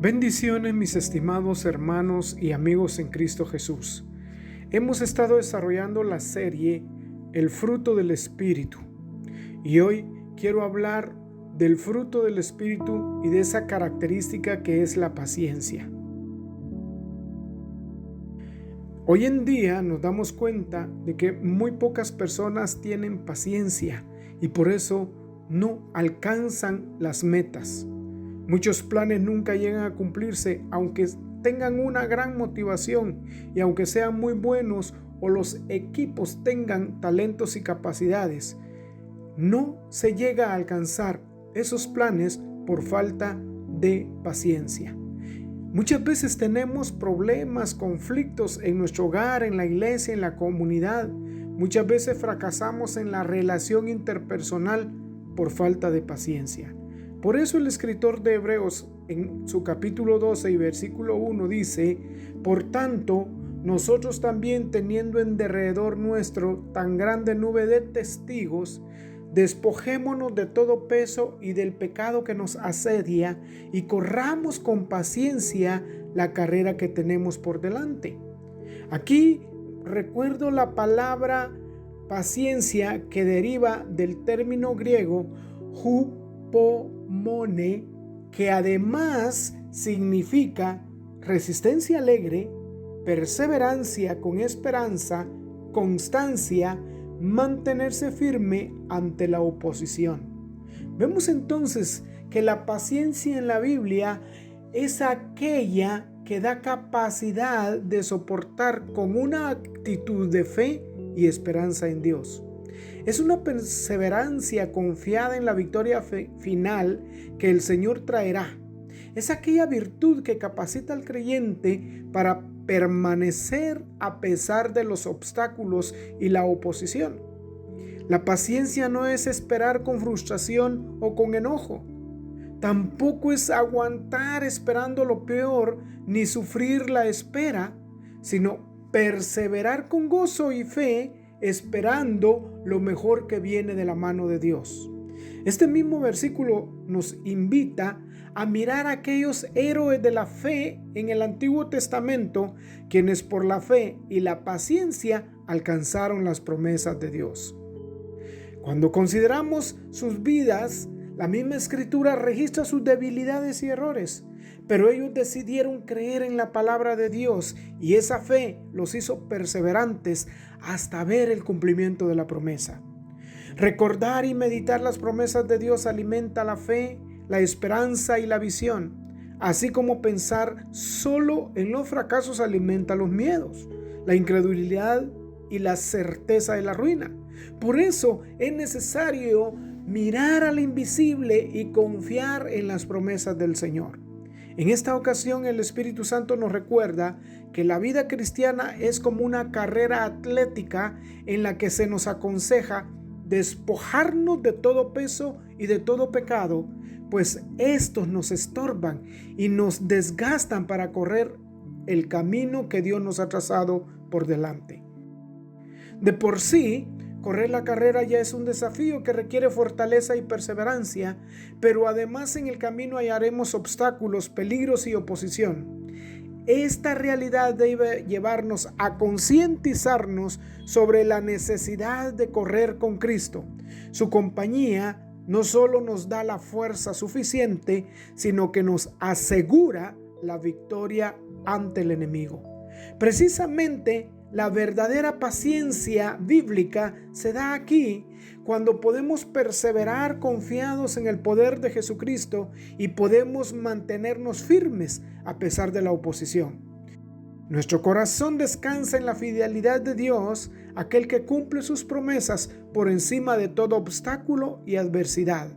Bendiciones, mis estimados hermanos y amigos en Cristo Jesús. Hemos estado desarrollando la serie El fruto del Espíritu y hoy quiero hablar del fruto del Espíritu y de esa característica que es la paciencia. Hoy en día nos damos cuenta de que muy pocas personas tienen paciencia y por eso no alcanzan las metas. Muchos planes nunca llegan a cumplirse, aunque tengan una gran motivación y aunque sean muy buenos o los equipos tengan talentos y capacidades. No se llega a alcanzar esos planes por falta de paciencia. Muchas veces tenemos problemas, conflictos en nuestro hogar, en la iglesia, en la comunidad. Muchas veces fracasamos en la relación interpersonal por falta de paciencia. Por eso el escritor de Hebreos en su capítulo 12 y versículo 1 dice: por tanto, nosotros también, teniendo en derredor nuestro tan grande nube de testigos, despojémonos de todo peso y del pecado que nos asedia y corramos con paciencia la carrera que tenemos por delante. Aquí recuerdo la palabra paciencia que deriva del término griego hupomone, que además significa resistencia alegre, perseverancia con esperanza, constancia, mantenerse firme ante la oposición. Vemos entonces que la paciencia en la Biblia es aquella que da capacidad de soportar con una actitud de fe y esperanza en Dios. Es una perseverancia confiada en la victoria final que el Señor traerá. Es aquella virtud que capacita al creyente para permanecer a pesar de los obstáculos y la oposición. La paciencia no es esperar con frustración o con enojo. Tampoco es aguantar esperando lo peor ni sufrir la espera, sino perseverar con gozo y fe, esperando lo mejor que viene de la mano de Dios. Este mismo versículo nos invita a mirar a aquellos héroes de la fe en el Antiguo Testamento, quienes por la fe y la paciencia alcanzaron las promesas de Dios. Cuando consideramos sus vidas, la misma Escritura registra sus debilidades y errores, pero ellos decidieron creer en la palabra de Dios y esa fe los hizo perseverantes hasta ver el cumplimiento de la promesa. Recordar y meditar las promesas de Dios alimenta la fe, la esperanza y la visión, así como pensar solo en los fracasos alimenta los miedos, la incredulidad y la certeza de la ruina. Por eso es necesario mirar al invisible y confiar en las promesas del Señor. En esta ocasión el Espíritu Santo nos recuerda que la vida cristiana es como una carrera atlética en la que se nos aconseja despojarnos de todo peso y de todo pecado, pues estos nos estorban y nos desgastan para correr el camino que Dios nos ha trazado por delante. De por sí, correr la carrera ya es un desafío que requiere fortaleza y perseverancia, pero además en el camino hallaremos obstáculos, peligros y oposición. Esta realidad debe llevarnos a concientizarnos sobre la necesidad de correr con Cristo. Su compañía no solo nos da la fuerza suficiente, sino que nos asegura la victoria ante el enemigo. Precisamente, la verdadera paciencia bíblica se da aquí cuando podemos perseverar confiados en el poder de Jesucristo y podemos mantenernos firmes a pesar de la oposición. Nuestro corazón descansa en la fidelidad de Dios, aquel que cumple sus promesas por encima de todo obstáculo y adversidad.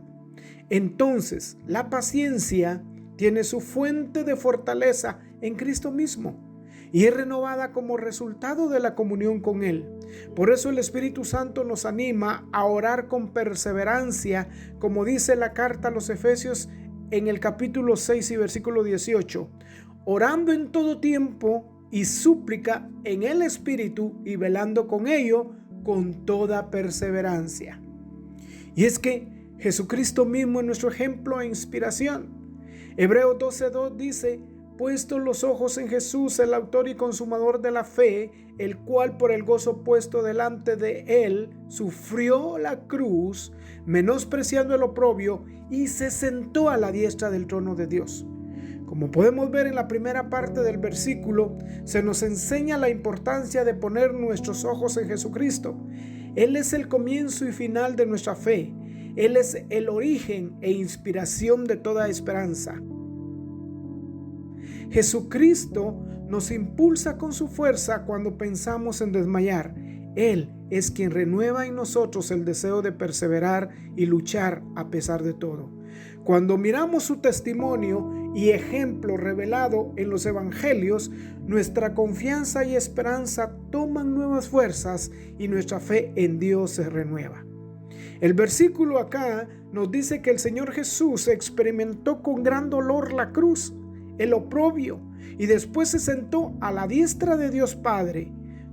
Entonces, la paciencia tiene su fuente de fortaleza en Cristo mismo y es renovada como resultado de la comunión con Él. Por eso el Espíritu Santo nos anima a orar con perseverancia, como dice la carta a los Efesios en el capítulo 6 y versículo 18, orando en todo tiempo y súplica en el Espíritu y velando con ello con toda perseverancia. Y es que Jesucristo mismo es nuestro ejemplo e inspiración. Hebreos 12:2 dice: puestos los ojos en Jesús, el autor y consumador de la fe, el cual por el gozo puesto delante de él sufrió la cruz, menospreciando el oprobio, y se sentó a la diestra del trono de Dios. Como podemos ver en la primera parte del versículo, se nos enseña la importancia de poner nuestros ojos en Jesucristo. Él es el comienzo y final de nuestra fe. Él es el origen e inspiración de toda esperanza. Jesucristo nos impulsa con su fuerza cuando pensamos en desmayar. Él es quien renueva en nosotros el deseo de perseverar y luchar a pesar de todo. Cuando miramos su testimonio y ejemplo revelado en los evangelios, nuestra confianza y esperanza toman nuevas fuerzas y nuestra fe en Dios se renueva. El versículo acá nos dice que el Señor Jesús experimentó con gran dolor la cruz, el oprobio, y después se sentó a la diestra de Dios Padre.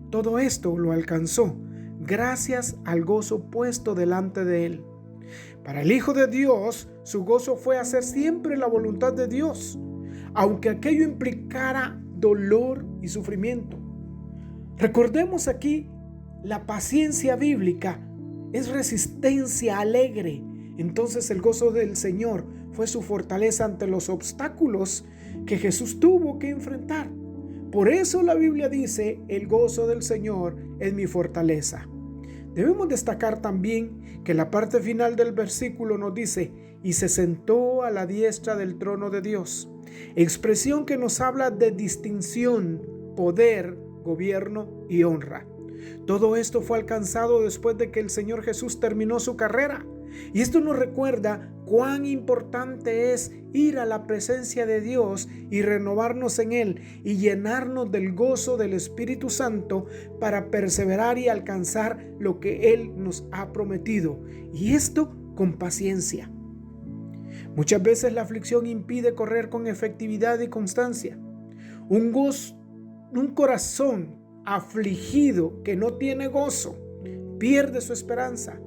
Todo esto lo alcanzó gracias al gozo puesto delante de él. Para el Hijo de Dios, su gozo fue hacer siempre la voluntad de Dios, aunque aquello implicara dolor y sufrimiento. Recordemos aquí, la paciencia bíblica es resistencia alegre. Entonces el gozo del Señor fue su fortaleza ante los obstáculos que Jesús tuvo que enfrentar. Por eso la Biblia dice: el gozo del Señor es mi fortaleza. Debemos destacar también que la parte final del versículo nos dice: y se sentó a la diestra del trono de Dios. Expresión que nos habla de distinción, poder, gobierno y honra. Todo esto fue alcanzado después de que el Señor Jesús terminó su carrera. Y esto nos recuerda cuán importante es ir a la presencia de Dios y renovarnos en Él y llenarnos del gozo del Espíritu Santo para perseverar y alcanzar lo que Él nos ha prometido. Y esto con paciencia. Muchas veces la aflicción impide correr con efectividad y constancia. Un corazón afligido que no tiene gozo pierde su esperanza,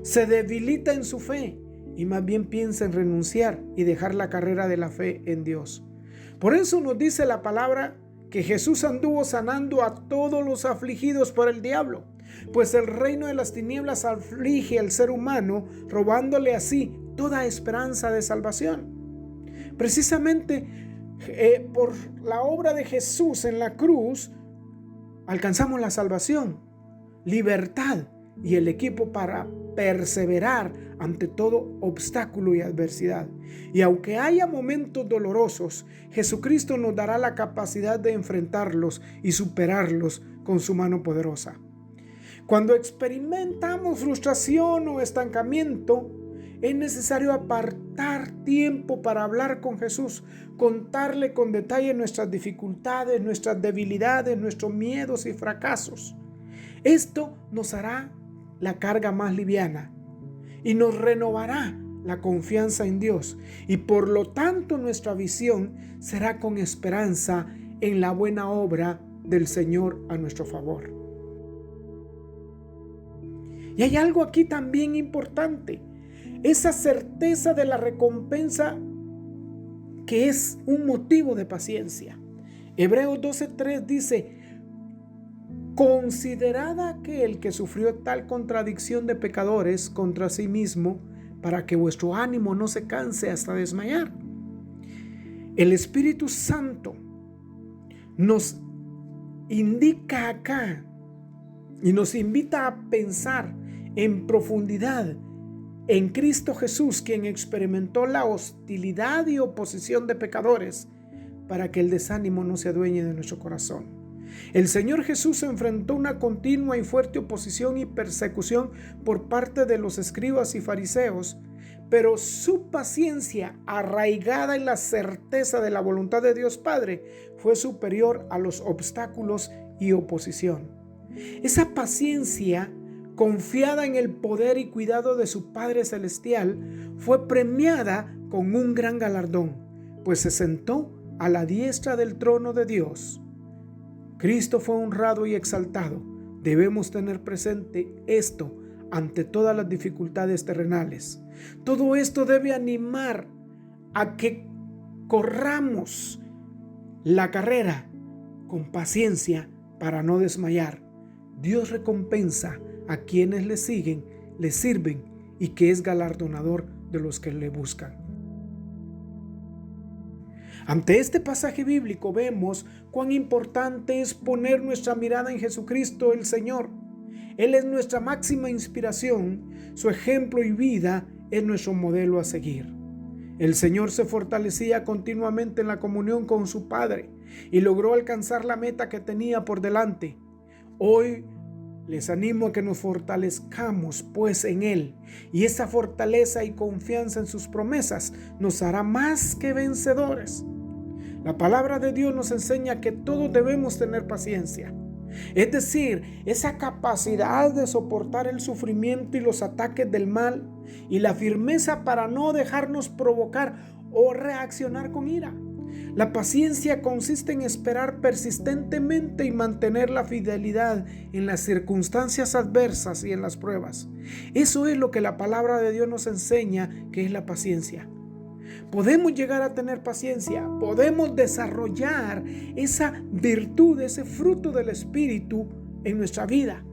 se debilita en su fe y más bien piensa en renunciar y dejar la carrera de la fe en Dios. Por eso nos dice la palabra que Jesús anduvo sanando a todos los afligidos por el diablo, pues el reino de las tinieblas aflige al ser humano, robándole así toda esperanza de salvación. Precisamente por la obra de Jesús en la cruz alcanzamos la salvación, libertad y el equipo para perseverar ante todo obstáculo y adversidad. Y aunque haya momentos dolorosos, Jesucristo nos dará la capacidad de enfrentarlos y superarlos con su mano poderosa. Cuando experimentamos frustración o estancamiento, es necesario apartar tiempo para hablar con Jesús, contarle con detalle nuestras dificultades, nuestras debilidades, nuestros miedos y fracasos. Esto nos hará la carga más liviana y nos renovará la confianza en Dios, y por lo tanto nuestra visión será con esperanza en la buena obra del Señor a nuestro favor. Y hay algo aquí también importante: esa certeza de la recompensa, que es un motivo de paciencia. Hebreos 12:3 dice: considerad a aquel que sufrió tal contradicción de pecadores contra sí mismo, para que vuestro ánimo no se canse hasta desmayar. El Espíritu Santo nos indica acá y nos invita a pensar en profundidad en Cristo Jesús, quien experimentó la hostilidad y oposición de pecadores, para que el desánimo no se adueñe de nuestro corazón. El Señor Jesús enfrentó una continua y fuerte oposición y persecución por parte de los escribas y fariseos, pero su paciencia, arraigada en la certeza de la voluntad de Dios Padre, fue superior a los obstáculos y oposición. Esa paciencia, confiada en el poder y cuidado de su Padre Celestial, fue premiada con un gran galardón, pues se sentó a la diestra del trono de Dios. Cristo fue honrado y exaltado. Debemos tener presente esto ante todas las dificultades terrenales. Todo esto debe animar a que corramos la carrera con paciencia para no desmayar. Dios recompensa a quienes le siguen, le sirven y que es galardonador de los que le buscan. Ante este pasaje bíblico vemos cuán importante es poner nuestra mirada en Jesucristo el Señor. Él es nuestra máxima inspiración, su ejemplo y vida es nuestro modelo a seguir. El Señor se fortalecía continuamente en la comunión con su Padre y logró alcanzar la meta que tenía por delante. Hoy les animo a que nos fortalezcamos pues en Él, y esa fortaleza y confianza en sus promesas nos hará más que vencedores. La palabra de Dios nos enseña que todos debemos tener paciencia. Es decir, esa capacidad de soportar el sufrimiento y los ataques del mal y la firmeza para no dejarnos provocar o reaccionar con ira. La paciencia consiste en esperar persistentemente y mantener la fidelidad en las circunstancias adversas y en las pruebas. Eso es lo que la palabra de Dios nos enseña que es la paciencia. Podemos llegar a tener paciencia, podemos desarrollar esa virtud, ese fruto del Espíritu en nuestra vida.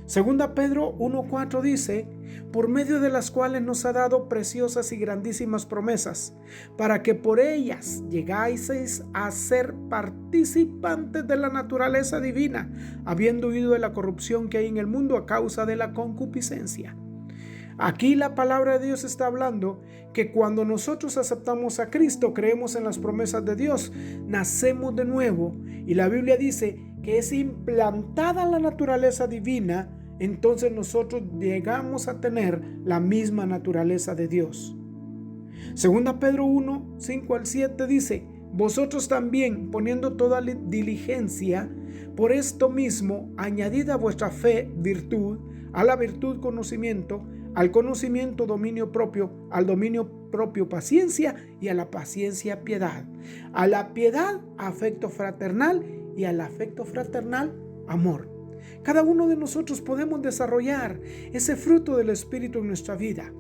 Segunda Pedro 1:4 dice: por medio de las cuales nos ha dado preciosas y grandísimas promesas, para que por ellas llegáis a ser participantes de la naturaleza divina, habiendo huido de la corrupción que hay en el mundo a causa de la concupiscencia. Aquí la palabra de Dios está hablando que cuando nosotros aceptamos a Cristo, creemos en las promesas de Dios, nacemos de nuevo, y la Biblia dice que es implantada la naturaleza divina, entonces nosotros llegamos a tener la misma naturaleza de Dios. Segunda Pedro 1:5-7 dice: vosotros también, poniendo toda diligencia, por esto mismo añadid a vuestra fe virtud, a la virtud conocimiento, al conocimiento dominio propio, al dominio propio paciencia, y a la paciencia piedad, a la piedad afecto fraternal, y al afecto fraternal amor. Cada uno de nosotros podemos desarrollar ese fruto del Espíritu en nuestra vida.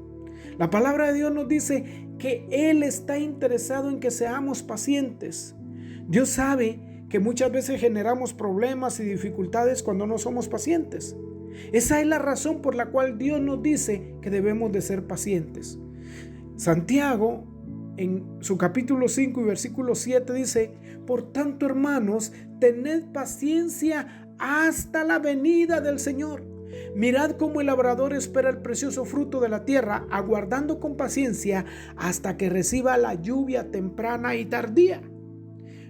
La palabra de Dios nos dice que Él está interesado en que seamos pacientes. Dios sabe que muchas veces generamos problemas y dificultades cuando no somos pacientes. Esa es la razón por la cual Dios nos dice que debemos de ser pacientes. Santiago, en su capítulo 5 y versículo 7 dice: por tanto, hermanos, tened paciencia hasta la venida del Señor. Mirad cómo el labrador espera el precioso fruto de la tierra, aguardando con paciencia hasta que reciba la lluvia temprana y tardía.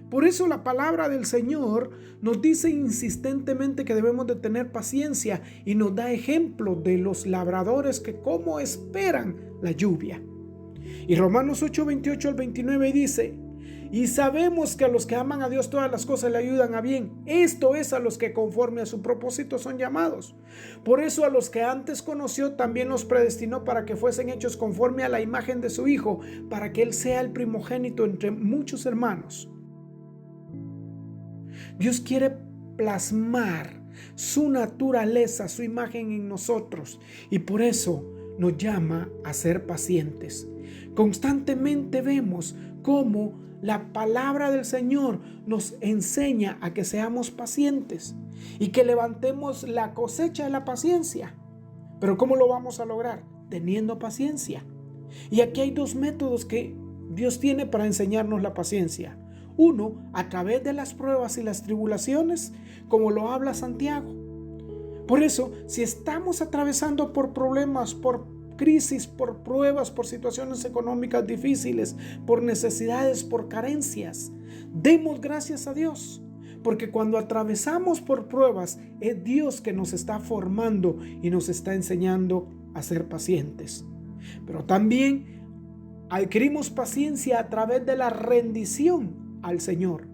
Por eso la palabra del Señor nos dice insistentemente que debemos de tener paciencia, y nos da ejemplo de los labradores que cómo esperan la lluvia. Y Romanos 8:28-29 dice: y sabemos que a los que aman a Dios todas las cosas le ayudan a bien. Esto es a los que conforme a su propósito son llamados. Por eso a los que antes conoció también los predestinó para que fuesen hechos conforme a la imagen de su Hijo, para que Él sea el primogénito entre muchos hermanos. Dios quiere plasmar su naturaleza, su imagen en nosotros, y por eso nos llama a ser pacientes. Constantemente vemos cómo la palabra del Señor nos enseña a que seamos pacientes y que levantemos la cosecha de la paciencia. Pero ¿cómo lo vamos a lograr? Teniendo paciencia. Y aquí hay dos métodos que Dios tiene para enseñarnos la paciencia. Uno, a través de las pruebas y las tribulaciones, como lo habla Santiago. Por eso, si estamos atravesando por problemas, por crisis, por pruebas, por situaciones económicas difíciles, por necesidades, por carencias, demos gracias a Dios, porque cuando atravesamos por pruebas es Dios que nos está formando y nos está enseñando a ser pacientes. Pero también adquirimos paciencia a través de la rendición al Señor.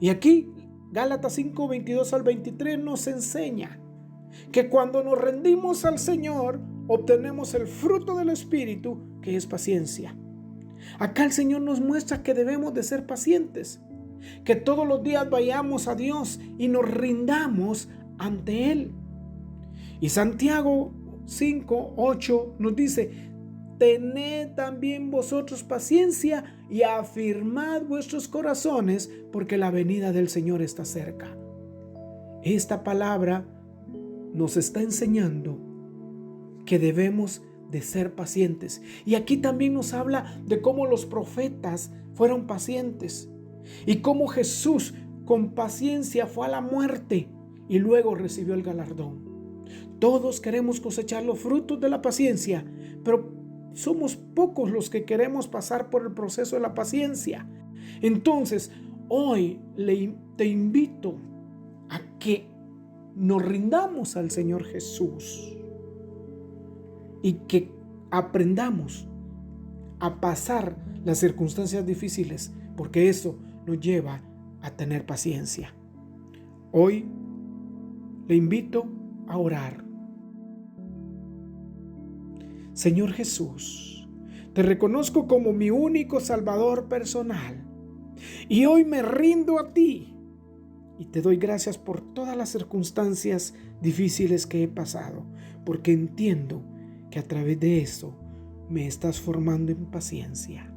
Y aquí Gálatas 5:22-23 nos enseña que cuando nos rendimos al Señor obtenemos el fruto del Espíritu, que es paciencia. Acá el Señor nos muestra que debemos de ser pacientes, que todos los días vayamos a Dios y nos rindamos ante Él. Y Santiago 5:8 nos dice: tened también vosotros paciencia y afirmad vuestros corazones, porque la venida del Señor está cerca. Esta palabra nos está enseñando que debemos de ser pacientes. Y aquí también nos habla de cómo los profetas fueron pacientes y cómo Jesús con paciencia fue a la muerte y luego recibió el galardón. Todos queremos cosechar los frutos de la paciencia, pero somos pocos los que queremos pasar por el proceso de la paciencia. Entonces, hoy te invito a que nos rindamos al Señor Jesús y que aprendamos a pasar las circunstancias difíciles, porque eso nos lleva a tener paciencia. Hoy le invito a orar. Señor Jesús, te reconozco como mi único Salvador personal y hoy me rindo a ti y te doy gracias por todas las circunstancias difíciles que he pasado, porque entiendo que a través de eso me estás formando en paciencia.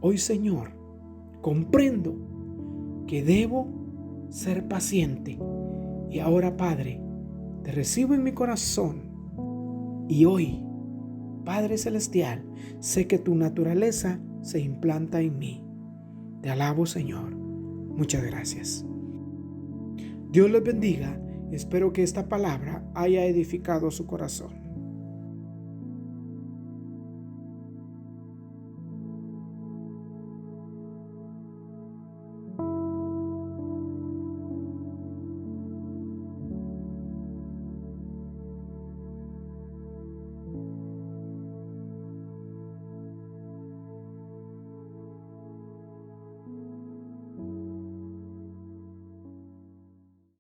Hoy, Señor, comprendo que debo ser paciente y ahora, Padre, te recibo en mi corazón y hoy, Padre Celestial, sé que tu naturaleza se implanta en mí. Te alabo, Señor. Muchas gracias. Dios les bendiga. Espero que esta palabra haya edificado su corazón.